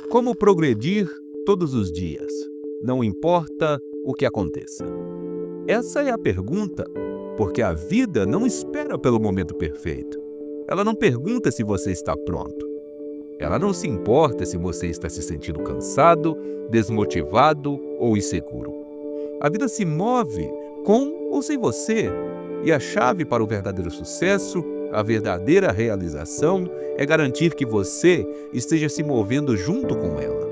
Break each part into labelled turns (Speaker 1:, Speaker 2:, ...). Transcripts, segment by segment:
Speaker 1: Como progredir todos os dias, não importa o que aconteça? Essa é a pergunta, porque a vida não espera pelo momento perfeito. Ela não pergunta se você está pronto. Ela não se importa se você está se sentindo cansado, desmotivado ou inseguro. A vida se move com ou sem você, e a chave para o verdadeiro sucesso, a verdadeira realização, é garantir que você esteja se movendo junto com ela.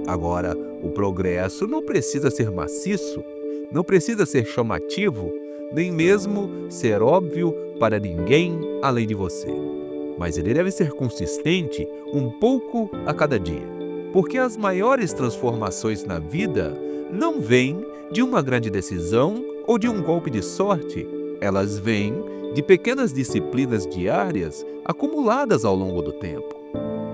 Speaker 1: Agora, o progresso não precisa ser maciço, não precisa ser chamativo, nem mesmo ser óbvio para ninguém além de você. Mas ele deve ser consistente um pouco a cada dia. Porque as maiores transformações na vida não vêm de uma grande decisão ou de um golpe de sorte. Elas vêm de pequenas disciplinas diárias acumuladas ao longo do tempo.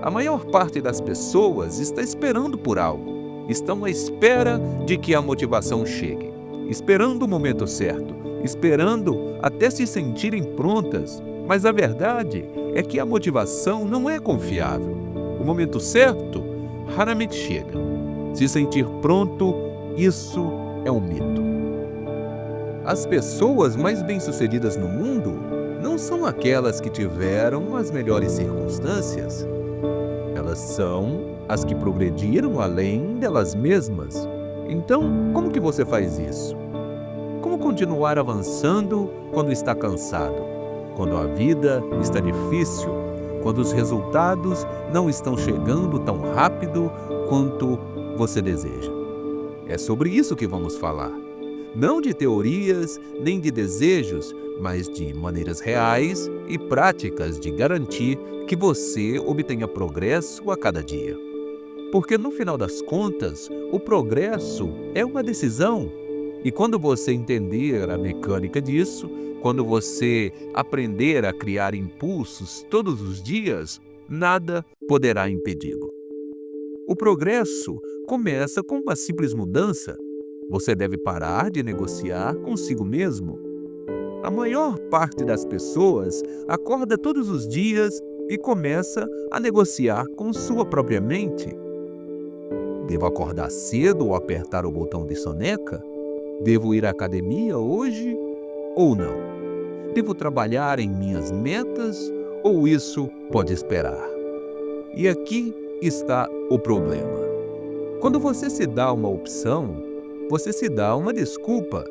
Speaker 1: A maior parte das pessoas está esperando por algo. Estão à espera de que a motivação chegue, esperando o momento certo, esperando até se sentirem prontas. Mas a verdade é que a motivação não é confiável. O momento certo raramente chega. Se sentir pronto, isso é um mito. As pessoas mais bem-sucedidas no mundo não são aquelas que tiveram as melhores circunstâncias. Elas são as que progrediram além delas mesmas. Então, como que você faz isso? Como continuar avançando quando está cansado? Quando a vida está difícil? Quando os resultados não estão chegando tão rápido quanto você deseja? É sobre isso que vamos falar. Não de teorias, nem de desejos, mas de maneiras reais e práticas de garantir que você obtenha progresso a cada dia. Porque no final das contas, o progresso é uma decisão. E quando você entender a mecânica disso, quando você aprender a criar impulsos todos os dias, nada poderá impedi-lo. O progresso começa com uma simples mudança. Você deve parar de negociar consigo mesmo. A maior parte das pessoas acorda todos os dias e começa a negociar com sua própria mente. Devo acordar cedo ou apertar o botão de soneca? Devo ir à academia hoje ou não? Devo trabalhar em minhas metas ou isso pode esperar? E aqui está o problema. Quando você se dá uma opção, você se dá uma desculpa.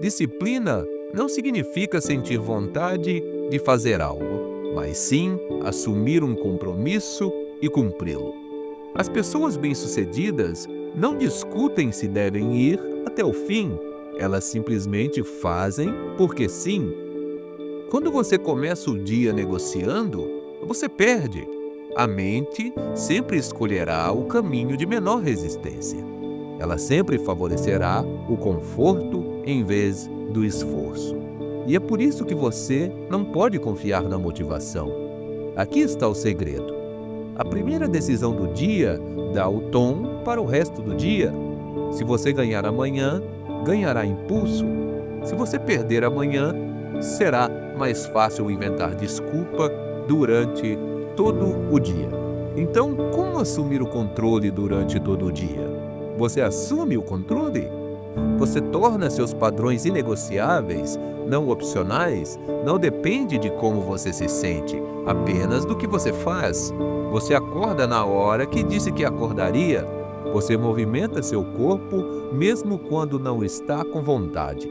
Speaker 1: Disciplina não significa sentir vontade de fazer algo, mas sim assumir um compromisso e cumpri-lo. As pessoas bem-sucedidas não discutem se devem ir até o fim, elas simplesmente fazem porque sim. Quando você começa o dia negociando, você perde. A mente sempre escolherá o caminho de menor resistência. Ela sempre favorecerá o conforto em vez do esforço. E é por isso que você não pode confiar na motivação. Aqui está o segredo. A primeira decisão do dia dá o tom para o resto do dia. Se você ganhar amanhã, ganhará impulso. Se você perder amanhã, será mais fácil inventar desculpa durante todo o dia. Então, como assumir o controle durante todo o dia? Você assume o controle? Você torna seus padrões inegociáveis, não opcionais, não depende de como você se sente, apenas do que você faz. Você acorda na hora que disse que acordaria. Você movimenta seu corpo mesmo quando não está com vontade.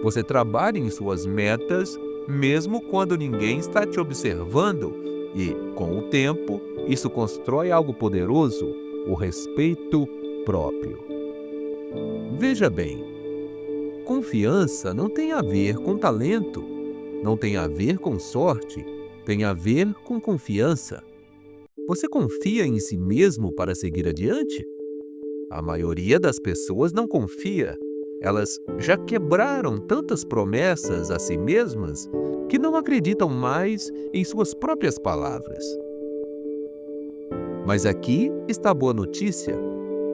Speaker 1: Você trabalha em suas metas mesmo quando ninguém está te observando e, com o tempo, isso constrói algo poderoso, o respeito próprio. Veja bem, confiança não tem a ver com talento, não tem a ver com sorte, tem a ver com confiança. Você confia em si mesmo para seguir adiante? A maioria das pessoas não confia. Elas já quebraram tantas promessas a si mesmas que não acreditam mais em suas próprias palavras. Mas aqui está a boa notícia.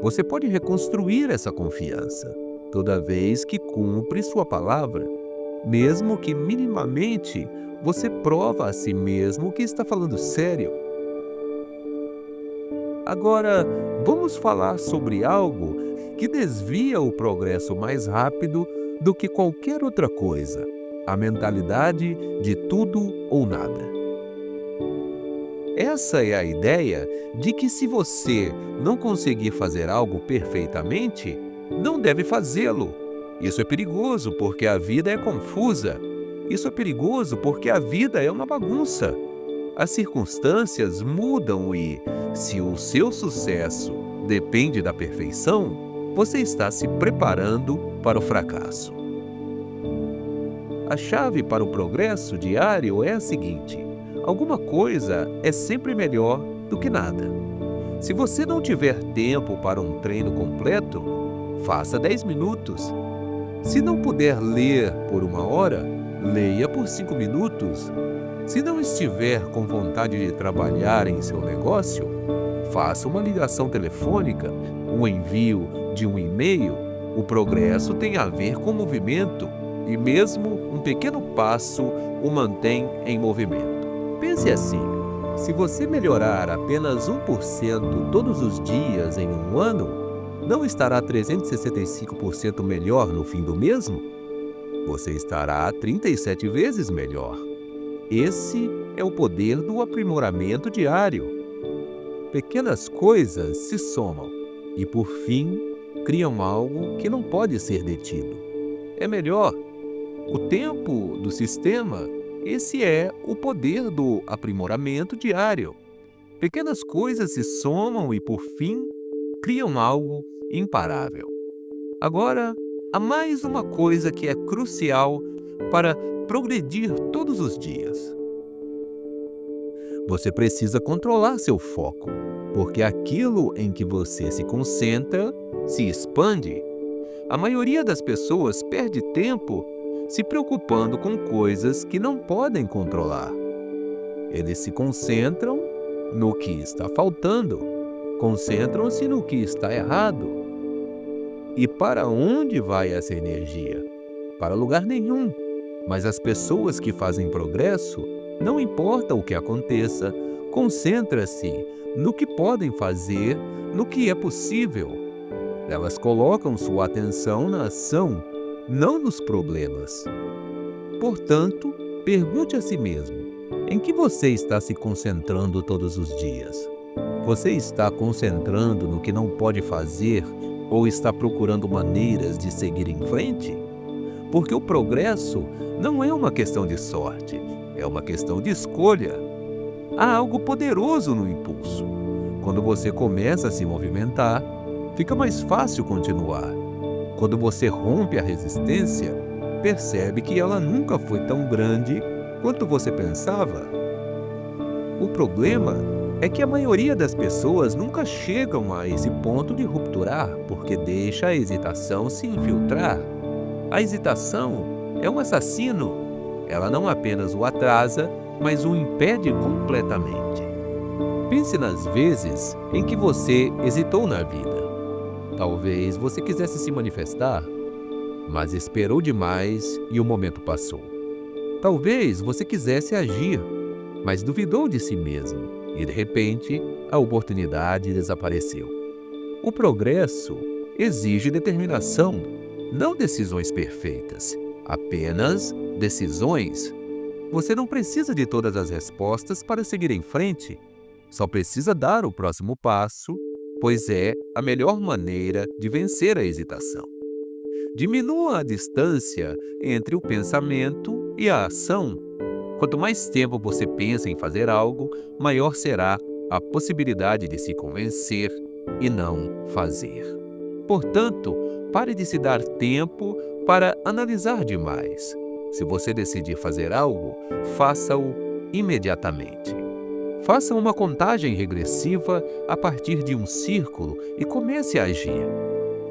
Speaker 1: Você pode reconstruir essa confiança toda vez que cumpre sua palavra, mesmo que minimamente você prova a si mesmo que está falando sério. Agora, vamos falar sobre algo que desvia o progresso mais rápido do que qualquer outra coisa: a mentalidade de tudo ou nada. Essa é a ideia de que se você não conseguir fazer algo perfeitamente, não deve fazê-lo. Isso é perigoso porque a vida é confusa. Isso é perigoso porque a vida é uma bagunça. As circunstâncias mudam e, se o seu sucesso depende da perfeição, você está se preparando para o fracasso. A chave para o progresso diário é a seguinte: alguma coisa é sempre melhor do que nada. Se você não tiver tempo para um treino completo, faça 10 minutos. Se não puder ler por 1 hora, leia por 5 minutos. Se não estiver com vontade de trabalhar em seu negócio, faça uma ligação telefônica, um envio de um e-mail. O progresso tem a ver com movimento e mesmo um pequeno passo o mantém em movimento. Pense assim: se você melhorar apenas 1% todos os dias em um ano, não estará 365% melhor no fim do mesmo? Você estará 37 vezes melhor. Esse é o poder do aprimoramento diário. Pequenas coisas se somam e, por fim, criam algo que não pode ser detido. É melhor. O tempo do sistema, esse é o poder do aprimoramento diário. Pequenas coisas se somam e, por fim, criam algo imparável. Agora, há mais uma coisa que é crucial para progredir todos os dias. Você precisa controlar seu foco, porque aquilo em que você se concentra se expande. A maioria das pessoas perde tempo se preocupando com coisas que não podem controlar. Eles se concentram no que está faltando, concentram-se no que está errado. E para onde vai essa energia? Para lugar nenhum. Mas as pessoas que fazem progresso, não importa o que aconteça, concentra-se no que podem fazer, no que é possível. Elas colocam sua atenção na ação, não nos problemas. Portanto, pergunte a si mesmo: em que você está se concentrando todos os dias? Você está concentrando no que não pode fazer ou está procurando maneiras de seguir em frente? Porque o progresso não é uma questão de sorte, é uma questão de escolha. Há algo poderoso no impulso. Quando você começa a se movimentar, fica mais fácil continuar. Quando você rompe a resistência, percebe que ela nunca foi tão grande quanto você pensava. O problema é que a maioria das pessoas nunca chegam a esse ponto de rupturar porque deixa a hesitação se infiltrar. A hesitação é um assassino. Ela não apenas o atrasa, mas o impede completamente. Pense nas vezes em que você hesitou na vida. Talvez você quisesse se manifestar, mas esperou demais e o momento passou. Talvez você quisesse agir, mas duvidou de si mesmo e, de repente, a oportunidade desapareceu. O progresso exige determinação, não decisões perfeitas, apenas decisões. Você não precisa de todas as respostas para seguir em frente, só precisa dar o próximo passo, pois é a melhor maneira de vencer a hesitação. Diminua a distância entre o pensamento e a ação. Quanto mais tempo você pensa em fazer algo, maior será a possibilidade de se convencer e não fazer. Portanto, pare de se dar tempo para analisar demais. Se você decidir fazer algo, faça-o imediatamente. Faça uma contagem regressiva a partir de um círculo e comece a agir.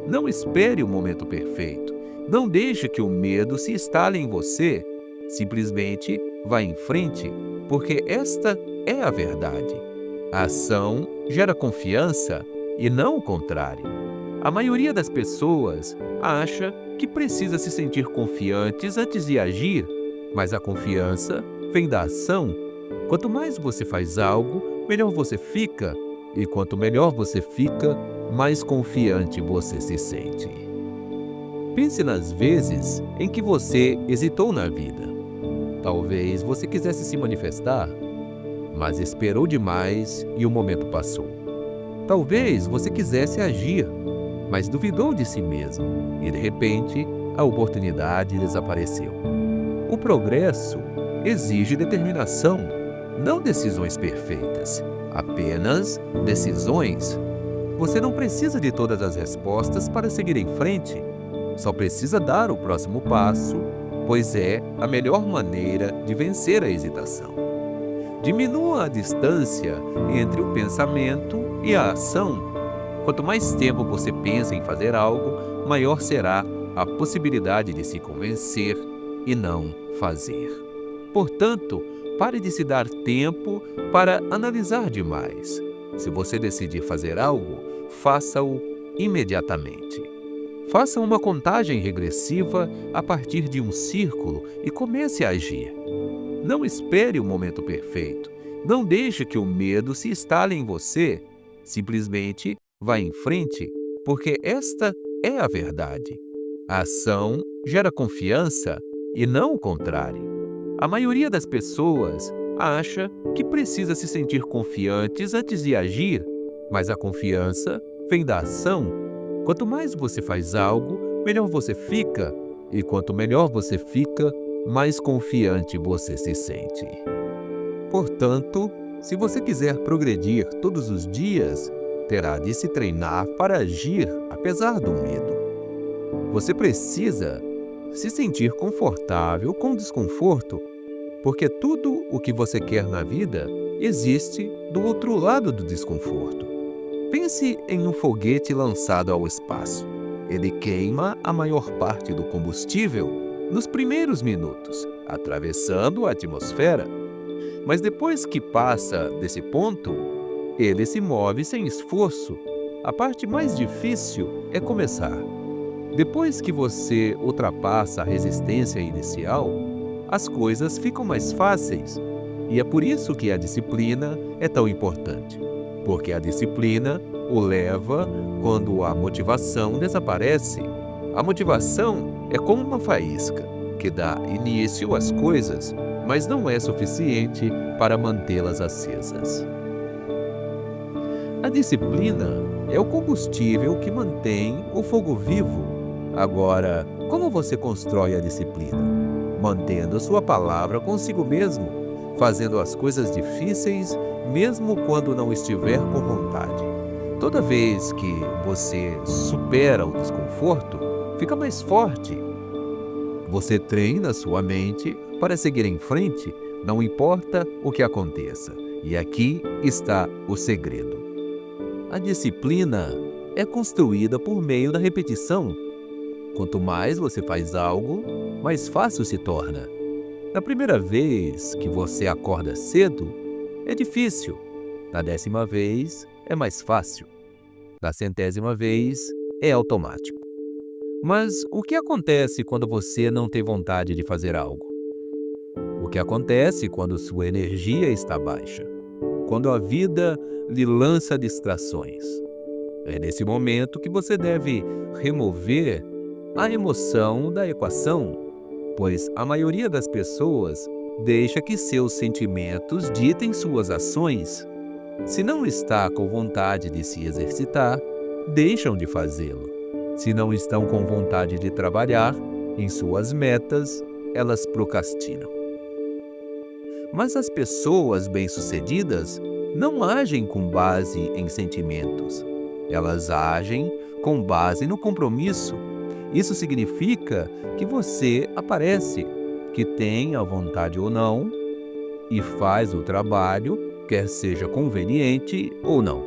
Speaker 1: Não espere o momento perfeito. Não deixe que o medo se instale em você. Simplesmente vá em frente, porque esta é a verdade. A ação gera confiança e não o contrário. A maioria das pessoas acha que precisa se sentir confiantes antes de agir, mas a confiança vem da ação. Quanto mais você faz algo, melhor você fica. e quanto melhor você fica, mais confiante você se sente. Pense nas vezes em que você hesitou na vida. Talvez você quisesse se manifestar, mas esperou demais e o momento passou. Talvez você quisesse agir, mas duvidou de si mesmo e, de repente, a oportunidade desapareceu. O progresso exige determinação, não decisões perfeitas, apenas decisões. Você não precisa de todas as respostas para seguir em frente, só precisa dar o próximo passo, pois é a melhor maneira de vencer a hesitação. Diminua a distância entre o pensamento e a ação. Quanto mais tempo você pensa em fazer algo, maior será a possibilidade de se convencer e não fazer. Portanto, pare de se dar tempo para analisar demais. Se você decidir fazer algo, faça-o imediatamente. Faça uma contagem regressiva a partir de um círculo e comece a agir. Não espere o momento perfeito. Não deixe que o medo se instale em você. Simplesmente vá em frente, porque esta é a verdade. A ação gera confiança e não o contrário. A maioria das pessoas acha que precisa se sentir confiantes antes de agir, mas a confiança vem da ação. Quanto mais você faz algo, melhor você fica, e quanto melhor você fica, mais confiante você se sente. Portanto, se você quiser progredir todos os dias, terá de se treinar para agir apesar do medo. Você precisa se sentir confortável com o desconforto, porque tudo o que você quer na vida existe do outro lado do desconforto. Pense em um foguete lançado ao espaço. Ele queima a maior parte do combustível nos primeiros minutos, atravessando a atmosfera. Mas depois que passa desse ponto, ele se move sem esforço. A parte mais difícil é começar. Depois que você ultrapassa a resistência inicial, as coisas ficam mais fáceis. E é por isso que a disciplina é tão importante. Porque a disciplina o leva quando a motivação desaparece. A motivação é como uma faísca que dá início às coisas, mas não é suficiente para mantê-las acesas. A disciplina é o combustível que mantém o fogo vivo. Agora, como você constrói a disciplina? Mantendo sua palavra consigo mesmo, fazendo as coisas difíceis mesmo quando não estiver com vontade. Toda vez que você supera o desconforto, fica mais forte. Você treina sua mente para seguir em frente, não importa o que aconteça. E aqui está o segredo. A disciplina é construída por meio da repetição. Quanto mais você faz algo, mais fácil se torna. Na primeira vez que você acorda cedo, é difícil. Na 10ª vez, é mais fácil. Na 100ª vez, é automático. Mas o que acontece quando você não tem vontade de fazer algo? O que acontece quando sua energia está baixa? Quando a vida lhe lança distrações? É nesse momento que você deve remover a emoção da equação, pois a maioria das pessoas deixa que seus sentimentos ditem suas ações. Se não está com vontade de se exercitar, deixam de fazê-lo. Se não estão com vontade de trabalhar em suas metas, elas procrastinam. Mas as pessoas bem-sucedidas não agem com base em sentimentos. Elas agem com base no compromisso. Isso significa que você aparece, que tem a vontade ou não, e faz o trabalho, quer seja conveniente ou não.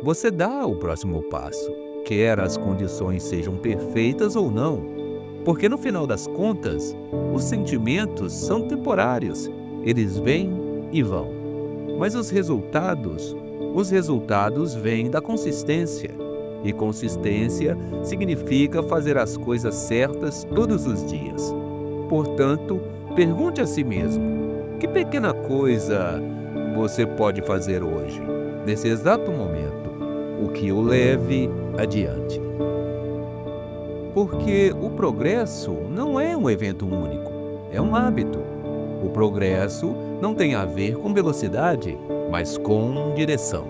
Speaker 1: Você dá o próximo passo, quer as condições sejam perfeitas ou não, porque no final das contas, os sentimentos são temporários, eles vêm e vão. Mas os resultados vêm da consistência, e consistência significa fazer as coisas certas todos os dias. Portanto, pergunte a si mesmo: que pequena coisa você pode fazer hoje? nesse exato momento, o que o leve adiante. Porque o progresso não é um evento único, é um hábito. O progresso não tem a ver com velocidade, mas com direção.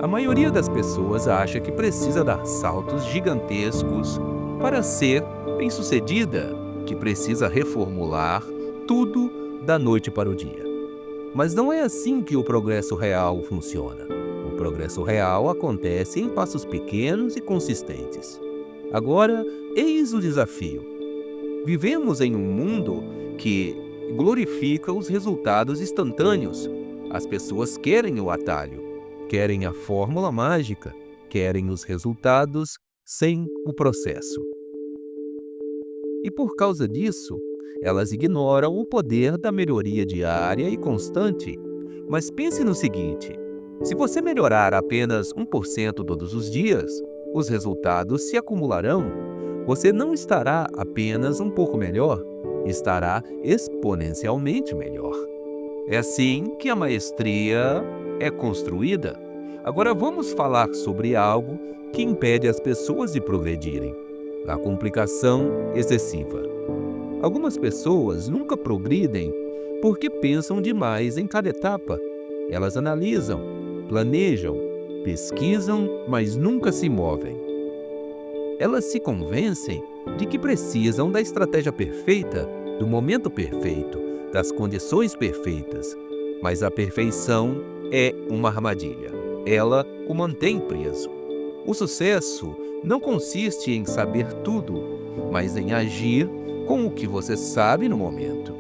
Speaker 1: A maioria das pessoas acha que precisa dar saltos gigantescos para ser bem-sucedida, que precisa reformular tudo da noite para o dia. Mas não é assim que o progresso real funciona. O progresso real acontece em passos pequenos e consistentes. Agora, eis o desafio. Vivemos em um mundo que glorifica os resultados instantâneos. As pessoas querem o atalho, querem a fórmula mágica, querem os resultados sem o processo. E por causa disso, elas ignoram o poder da melhoria diária e constante. Mas pense no seguinte: se você melhorar apenas 1% todos os dias, os resultados se acumularão. Você não estará apenas um pouco melhor, estará exponencialmente melhor. É assim que a maestria é construída. Agora vamos falar sobre algo que impede as pessoas de progredirem: a complicação excessiva. Algumas pessoas nunca progridem porque pensam demais em cada etapa. Elas analisam, planejam, pesquisam, mas nunca se movem. Elas se convencem de que precisam da estratégia perfeita, do momento perfeito, das condições perfeitas. Mas a perfeição é uma armadilha. Ela o mantém preso. O sucesso não consiste em saber tudo, mas em agir com o que você sabe no momento.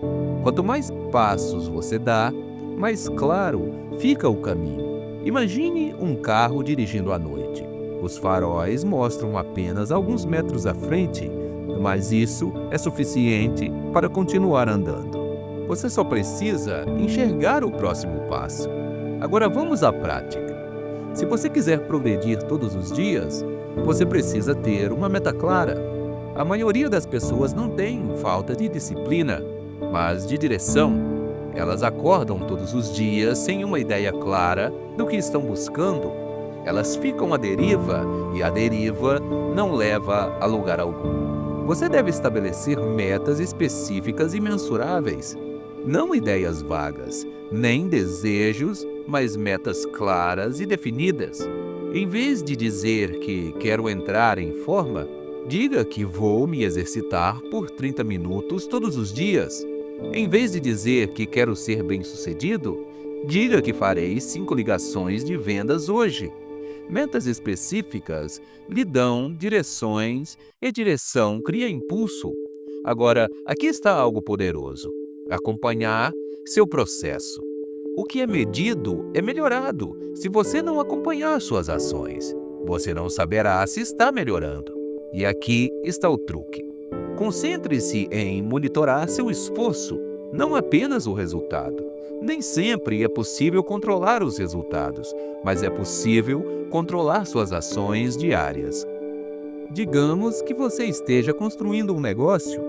Speaker 1: Quanto mais passos você dá, mais claro fica o caminho. Imagine um carro dirigindo à noite. Os faróis mostram apenas alguns metros à frente, mas isso é suficiente para continuar andando. Você só precisa enxergar o próximo passo. Agora vamos à prática. Se você quiser progredir todos os dias, você precisa ter uma meta clara. A maioria das pessoas não tem falta de disciplina, mas de direção. Elas acordam todos os dias sem uma ideia clara do que estão buscando. Elas ficam à deriva e a deriva não leva a lugar algum. Você deve estabelecer metas específicas e mensuráveis, não ideias vagas, nem desejos, mas metas claras e definidas. Em vez de dizer que quero entrar em forma, diga que vou me exercitar por 30 minutos todos os dias. Em vez de dizer que quero ser bem-sucedido, diga que farei 5 ligações de vendas hoje. Metas específicas lhe dão direções e direção cria impulso. Agora, aqui está algo poderoso: acompanhar seu processo. O que é medido é melhorado. Se você não acompanhar suas ações, você não saberá se está melhorando. E aqui está o truque. Concentre-se em monitorar seu esforço, não apenas o resultado. Nem sempre é possível controlar os resultados, mas é possível controlar suas ações diárias. Digamos que você esteja construindo um negócio.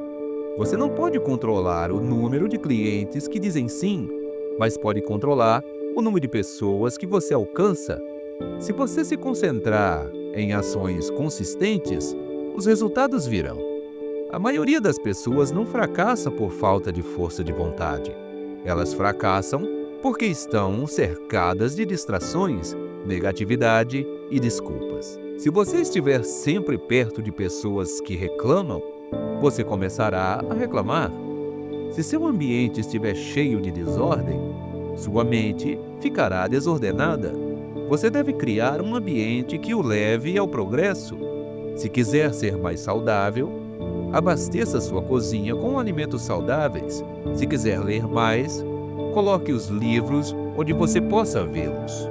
Speaker 1: Você não pode controlar o número de clientes que dizem sim, mas pode controlar o número de pessoas que você alcança. Se você se concentrar em ações consistentes, os resultados virão. A maioria das pessoas não fracassa por falta de força de vontade. Elas fracassam porque estão cercadas de distrações, negatividade e desculpas. Se você estiver sempre perto de pessoas que reclamam, você começará a reclamar. Se seu ambiente estiver cheio de desordem, sua mente ficará desordenada. Você deve criar um ambiente que o leve ao progresso. Se quiser ser mais saudável, abasteça sua cozinha com alimentos saudáveis. Se quiser ler mais, coloque os livros onde você possa vê-los.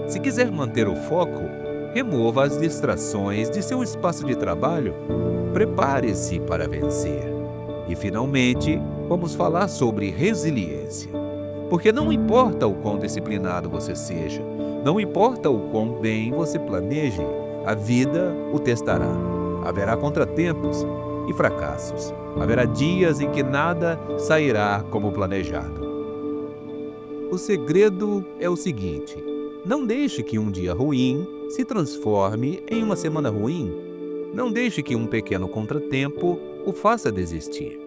Speaker 1: Se quiser manter o foco, remova as distrações de seu espaço de trabalho. Prepare-se para vencer. E, finalmente, vamos falar sobre resiliência. Porque não importa o quão disciplinado você seja, não importa o quão bem você planeje, a vida o testará. Haverá contratempos e fracassos. Haverá dias em que nada sairá como planejado. O segredo é o seguinte: Não deixe que um dia ruim se transforme em uma semana ruim. Não deixe que um pequeno contratempo o faça desistir.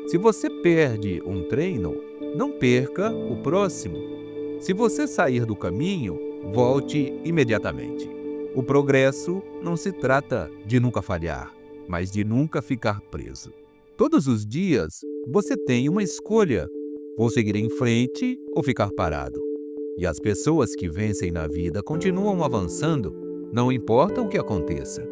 Speaker 1: Se você perde um treino, não perca o próximo. Se você sair do caminho, volte imediatamente. O progresso não se trata de nunca falhar, mas de nunca ficar preso. Todos os dias, você tem uma escolha: ou seguir em frente ou ficar parado. E as pessoas que vencem na vida continuam avançando, não importa o que aconteça.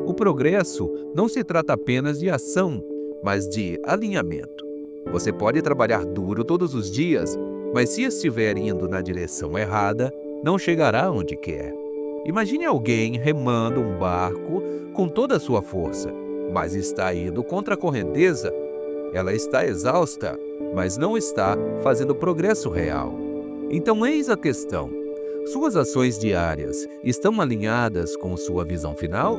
Speaker 1: O progresso não se trata apenas de ação, mas de alinhamento. Você pode trabalhar duro todos os dias, mas se estiver indo na direção errada, não chegará onde quer. Imagine alguém remando um barco com toda a sua força, mas está indo contra a correnteza. Ela está exausta, mas não está fazendo progresso real. Então eis a questão: suas ações diárias estão alinhadas com sua visão final?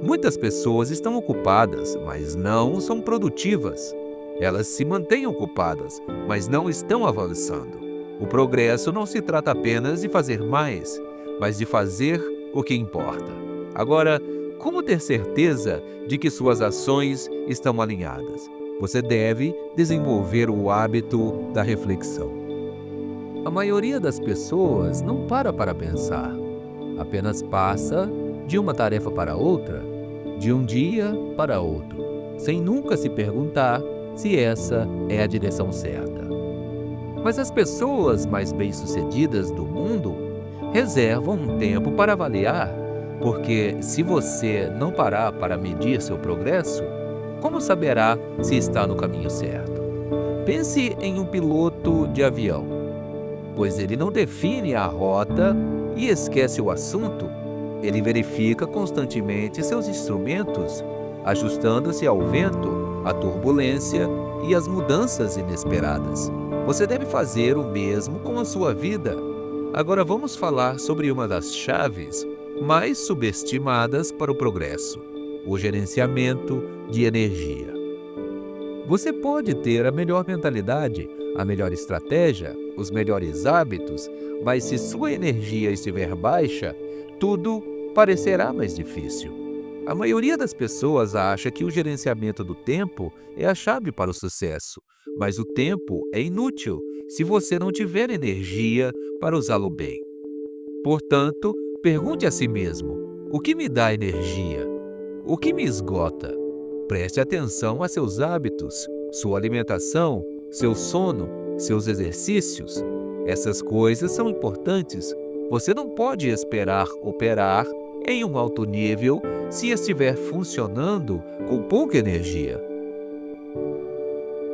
Speaker 1: Muitas pessoas estão ocupadas, mas não são produtivas. Elas se mantêm ocupadas, mas não estão avançando. O progresso não se trata apenas de fazer mais, mas de fazer o que importa. Agora, como ter certeza de que suas ações estão alinhadas? Você deve desenvolver o hábito da reflexão. A maioria das pessoas não para pensar, apenas passa de uma tarefa para outra, de um dia para outro, sem nunca se perguntar se essa é a direção certa. Mas as pessoas mais bem-sucedidas do mundo reservam um tempo para avaliar, porque se você não parar para medir seu progresso, como saberá se está no caminho certo? Pense em um piloto de avião, pois ele não define a rota e esquece o assunto. Ele verifica constantemente seus instrumentos, ajustando-se ao vento, à turbulência e às mudanças inesperadas. Você deve fazer o mesmo com a sua vida. Agora vamos falar sobre uma das chaves mais subestimadas para o progresso: o gerenciamento de energia. Você pode ter a melhor mentalidade, a melhor estratégia, os melhores hábitos, mas se sua energia estiver baixa, tudo parecerá mais difícil. A maioria das pessoas acha que o gerenciamento do tempo é a chave para o sucesso, mas o tempo é inútil se você não tiver energia para usá-lo bem. Portanto, pergunte a si mesmo: o que me dá energia? O que me esgota? Preste atenção a seus hábitos, sua alimentação, seu sono, seus exercícios. Essas coisas são importantes. Você não pode esperar operar em um alto nível se estiver funcionando com pouca energia.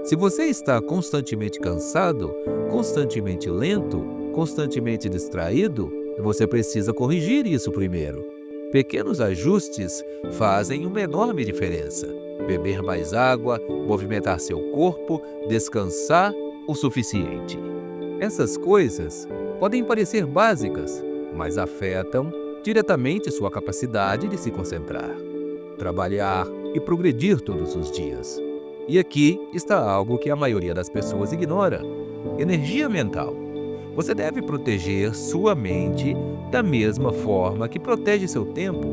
Speaker 1: Se você está constantemente cansado, constantemente lento, constantemente distraído, você precisa corrigir isso primeiro. Pequenos ajustes fazem uma enorme diferença. Beber mais água, movimentar seu corpo, descansar o suficiente. Essas coisas podem parecer básicas, mas afetam diretamente sua capacidade de se concentrar, trabalhar e progredir todos os dias. E aqui está algo que a maioria das pessoas ignora: energia mental. Você deve proteger sua mente da mesma forma que protege seu tempo,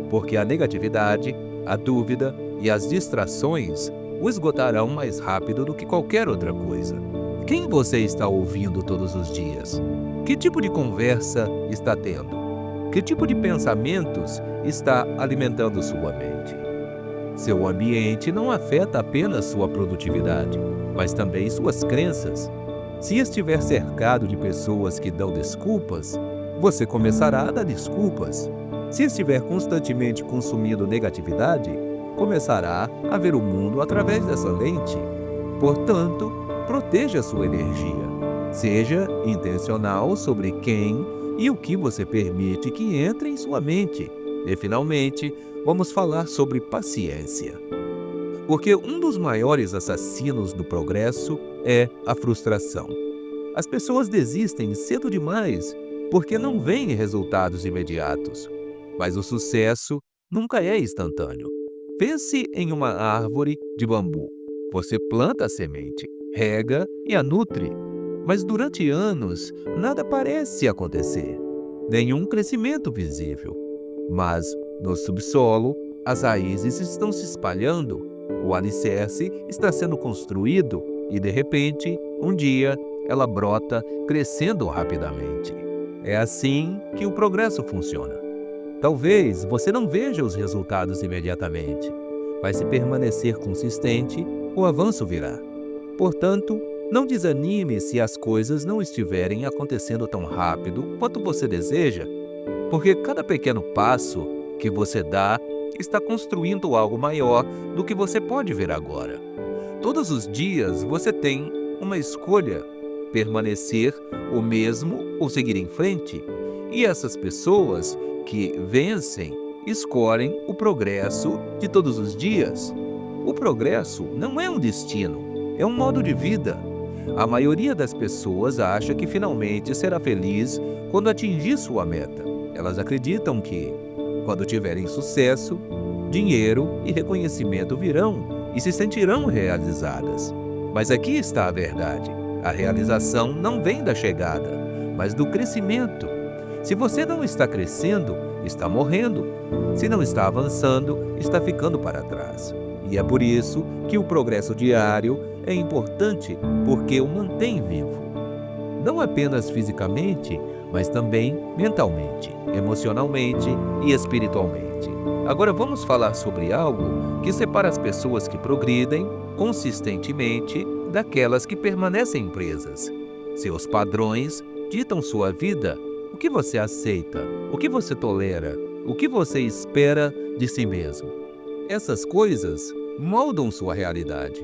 Speaker 1: porque a negatividade, a dúvida e as distrações o esgotarão mais rápido do que qualquer outra coisa. Quem você está ouvindo todos os dias? Que tipo de conversa está tendo? Que tipo de pensamentos está alimentando sua mente? Seu ambiente não afeta apenas sua produtividade, mas também suas crenças. Se estiver cercado de pessoas que dão desculpas, você começará a dar desculpas. Se estiver constantemente consumindo negatividade, começará a ver o mundo através dessa lente. Portanto, proteja sua energia. Seja intencional sobre quem e o que você permite que entre em sua mente. E, finalmente, vamos falar sobre paciência. Porque um dos maiores assassinos do progresso é a frustração. As pessoas desistem cedo demais porque não veem resultados imediatos. Mas o sucesso nunca é instantâneo. Pense em uma árvore de bambu. Você planta a semente, rega e a nutre, mas durante anos nada parece acontecer. nenhum crescimento visível. Mas, no subsolo, as raízes estão se espalhando, o alicerce está sendo construído e, de repente, um dia, ela brota, crescendo rapidamente. É assim que o progresso funciona. Talvez você não veja os resultados imediatamente, mas se permanecer consistente, o avanço virá. Portanto, não desanime se as coisas não estiverem acontecendo tão rápido quanto você deseja, porque cada pequeno passo que você dá está construindo algo maior do que você pode ver agora. Todos os dias você tem uma escolha: permanecer o mesmo ou seguir em frente. E essas pessoas que vencem escolhem o progresso de todos os dias. O progresso não é um destino, é um modo de vida. A maioria das pessoas acha que finalmente será feliz quando atingir sua meta. Elas acreditam que, quando tiverem sucesso, dinheiro e reconhecimento virão e se sentirão realizadas. Mas aqui está a verdade: a realização não vem da chegada, mas do crescimento. Se você não está crescendo, está morrendo. Se não está avançando, está ficando para trás. E é por isso que o progresso diário é importante, porque o mantém vivo. Não apenas fisicamente, mas também mentalmente, emocionalmente e espiritualmente. Agora vamos falar sobre algo que separa as pessoas que progridem consistentemente daquelas que permanecem presas. Seus padrões ditam sua vida. O que você aceita? O que você tolera? O que você espera de si mesmo? Essas coisas moldam sua realidade.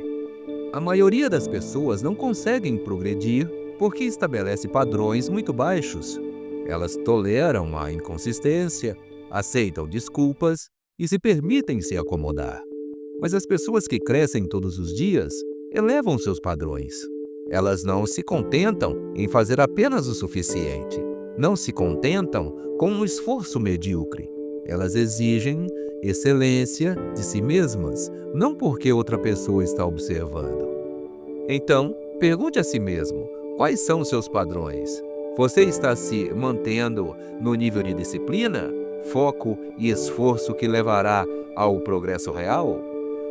Speaker 1: A maioria das pessoas não conseguem progredir porque estabelece padrões muito baixos. Elas toleram a inconsistência, aceitam desculpas e se permitem se acomodar. Mas as pessoas que crescem todos os dias elevam seus padrões. Elas não se contentam em fazer apenas o suficiente. Não se contentam com um esforço medíocre. Elas exigem excelência de si mesmas, não porque outra pessoa está observando. Então, pergunte a si mesmo: quais são os seus padrões? Você está se mantendo no nível de disciplina, foco e esforço que levará ao progresso real?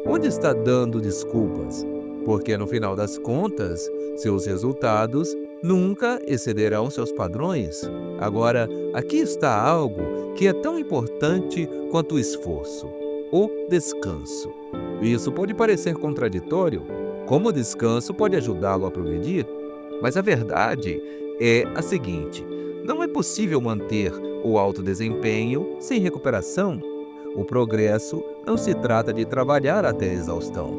Speaker 1: Onde está dando desculpas? Porque no final das contas, seus resultados nunca excederão seus padrões. Agora, aqui está algo que é tão importante quanto o esforço: o descanso. Isso pode parecer contraditório. Como o descanso pode ajudá-lo a progredir? Mas a verdade é a seguinte: não é possível manter o alto desempenho sem recuperação. O progresso não se trata de trabalhar até a exaustão.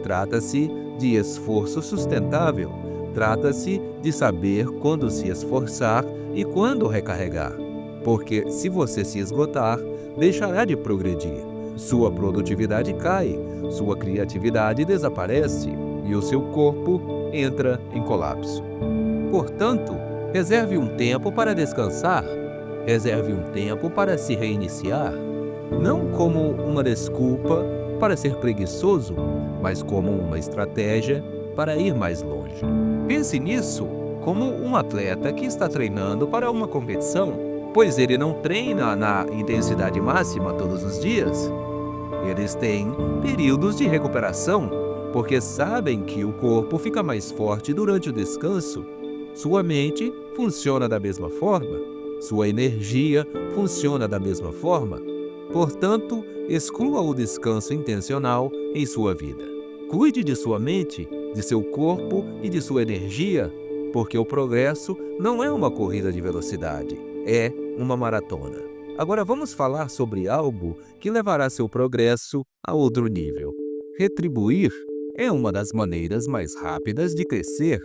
Speaker 1: Trata-se de esforço sustentável. Trata-se de saber quando se esforçar e quando recarregar. Porque se você se esgotar, deixará de progredir. Sua produtividade cai, sua criatividade desaparece e o seu corpo entra em colapso. Portanto, reserve um tempo para descansar. Reserve um tempo para se reiniciar. Não como uma desculpa para ser preguiçoso, mas como uma estratégia para ir mais longe. Pense nisso como um atleta que está treinando para uma competição, pois ele não treina na intensidade máxima todos os dias. Eles têm períodos de recuperação, porque sabem que o corpo fica mais forte durante o descanso. Sua mente funciona da mesma forma, sua energia funciona da mesma forma. Portanto, exclua o descanso intencional em sua vida. Cuide de sua mente, de seu corpo e de sua energia, porque o progresso não é uma corrida de velocidade, é uma maratona. Agora vamos falar sobre algo que levará seu progresso a outro nível. Retribuir é uma das maneiras mais rápidas de crescer.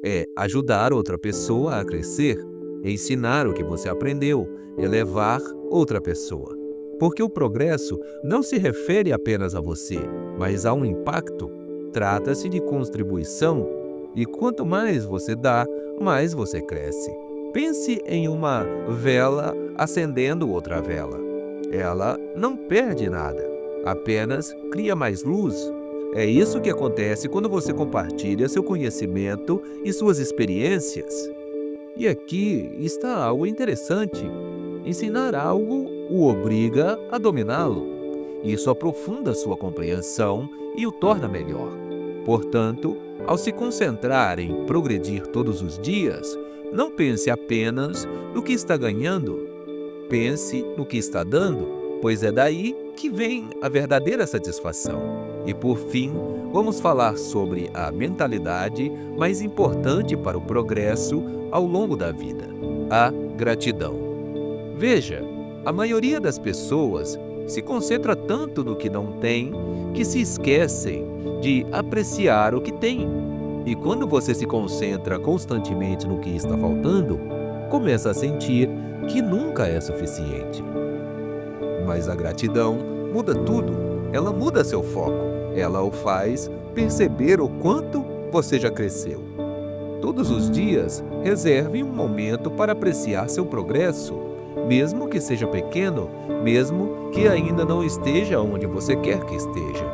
Speaker 1: É ajudar outra pessoa a crescer, ensinar o que você aprendeu, elevar outra pessoa. Porque o progresso não se refere apenas a você, mas a um impacto. Trata-se de contribuição, e quanto mais você dá, mais você cresce. Pense em uma vela acendendo outra vela. Ela não perde nada, apenas cria mais luz. É isso que acontece quando você compartilha seu conhecimento e suas experiências. E aqui está algo interessante. Ensinar algo o obriga a dominá-lo. Isso aprofunda sua compreensão e o torna melhor. Portanto, ao se concentrar em progredir todos os dias, não pense apenas no que está ganhando, pense no que está dando, pois é daí que vem a verdadeira satisfação. E por fim, vamos falar sobre a mentalidade mais importante para o progresso ao longo da vida: a gratidão. Veja, a maioria das pessoas se concentra tanto no que não tem que se esquecem de apreciar o que tem. E quando você se concentra constantemente no que está faltando, começa a sentir que nunca é suficiente. Mas a gratidão muda tudo. Ela muda seu foco. Ela o faz perceber o quanto você já cresceu. Todos os dias, reserve um momento para apreciar seu progresso, mesmo que seja pequeno, mesmo que ainda não esteja onde você quer que esteja.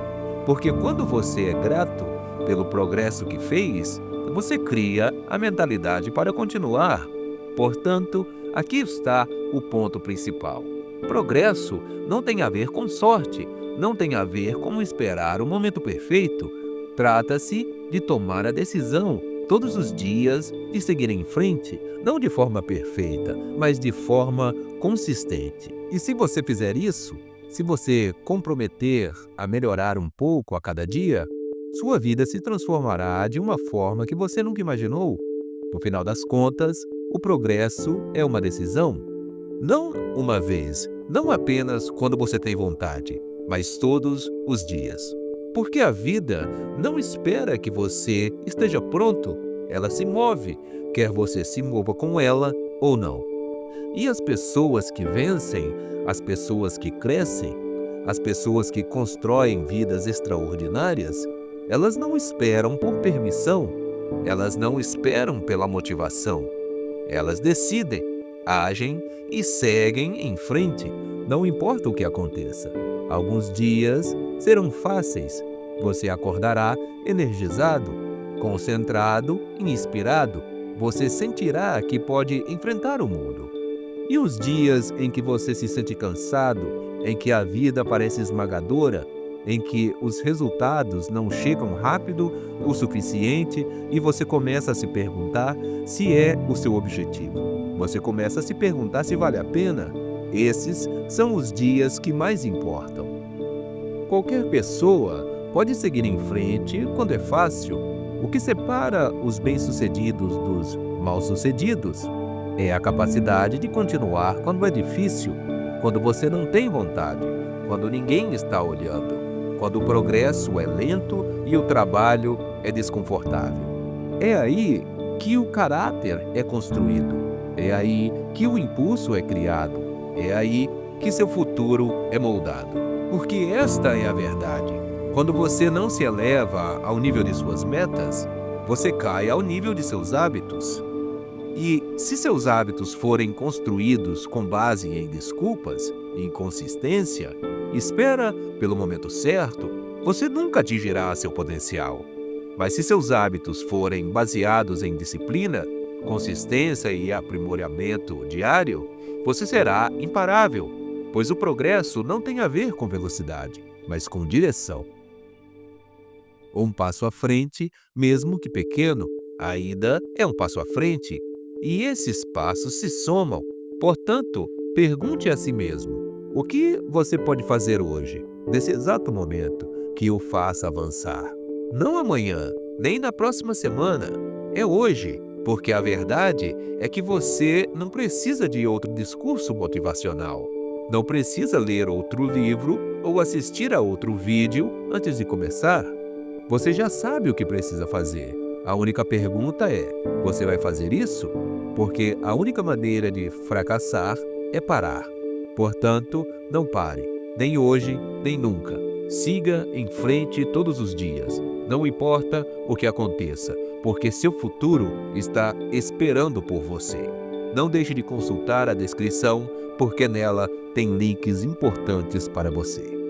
Speaker 1: Porque quando você é grato pelo progresso que fez, você cria a mentalidade para continuar. Portanto, aqui está o ponto principal. Progresso não tem a ver com sorte, não tem a ver com esperar o momento perfeito. Trata-se de tomar a decisão todos os dias de seguir em frente, não de forma perfeita, mas de forma consistente. E se você fizer isso, se você comprometer a melhorar um pouco a cada dia, sua vida se transformará de uma forma que você nunca imaginou. No final das contas, o progresso é uma decisão. Não uma vez, não apenas quando você tem vontade, mas todos os dias. Porque a vida não espera que você esteja pronto, ela se move, quer você se mova com ela ou não. E as pessoas que vencem, as pessoas que crescem, as pessoas que constroem vidas extraordinárias, elas não esperam por permissão, elas não esperam pela motivação. Elas decidem, agem e seguem em frente, não importa o que aconteça. Alguns dias serão fáceis. Você acordará energizado, concentrado e inspirado. Você sentirá que pode enfrentar o mundo. E os dias em que você se sente cansado, em que a vida parece esmagadora, em que os resultados não chegam rápido o suficiente e você começa a se perguntar se é o seu objetivo. Você começa a se perguntar se vale a pena. Esses são os dias que mais importam. Qualquer pessoa pode seguir em frente quando é fácil. O que separa os bem-sucedidos dos mal-sucedidos é a capacidade de continuar quando é difícil, quando você não tem vontade, quando ninguém está olhando, quando o progresso é lento e o trabalho é desconfortável. É aí que o caráter é construído, é aí que o impulso é criado, é aí que seu futuro é moldado. Porque esta é a verdade. Quando você não se eleva ao nível de suas metas, você cai ao nível de seus hábitos. E se seus hábitos forem construídos com base em desculpas, em inconsistência, espera pelo momento certo, você nunca atingirá seu potencial. Mas se seus hábitos forem baseados em disciplina, consistência e aprimoramento diário, você será imparável, pois o progresso não tem a ver com velocidade, mas com direção. Um passo à frente, mesmo que pequeno, ainda é um passo à frente, e esses passos se somam. Portanto, pergunte a si mesmo: o que você pode fazer hoje, nesse exato momento, que o faça avançar? Não amanhã, nem na próxima semana. É hoje, porque a verdade é que você não precisa de outro discurso motivacional. Não precisa ler outro livro ou assistir a outro vídeo antes de começar. Você já sabe o que precisa fazer. A única pergunta é: você vai fazer isso? Porque a única maneira de fracassar é parar. Portanto, não pare, nem hoje, nem nunca. Siga em frente todos os dias. Não importa o que aconteça, porque seu futuro está esperando por você. Não deixe de consultar a descrição, porque nela tem links importantes para você.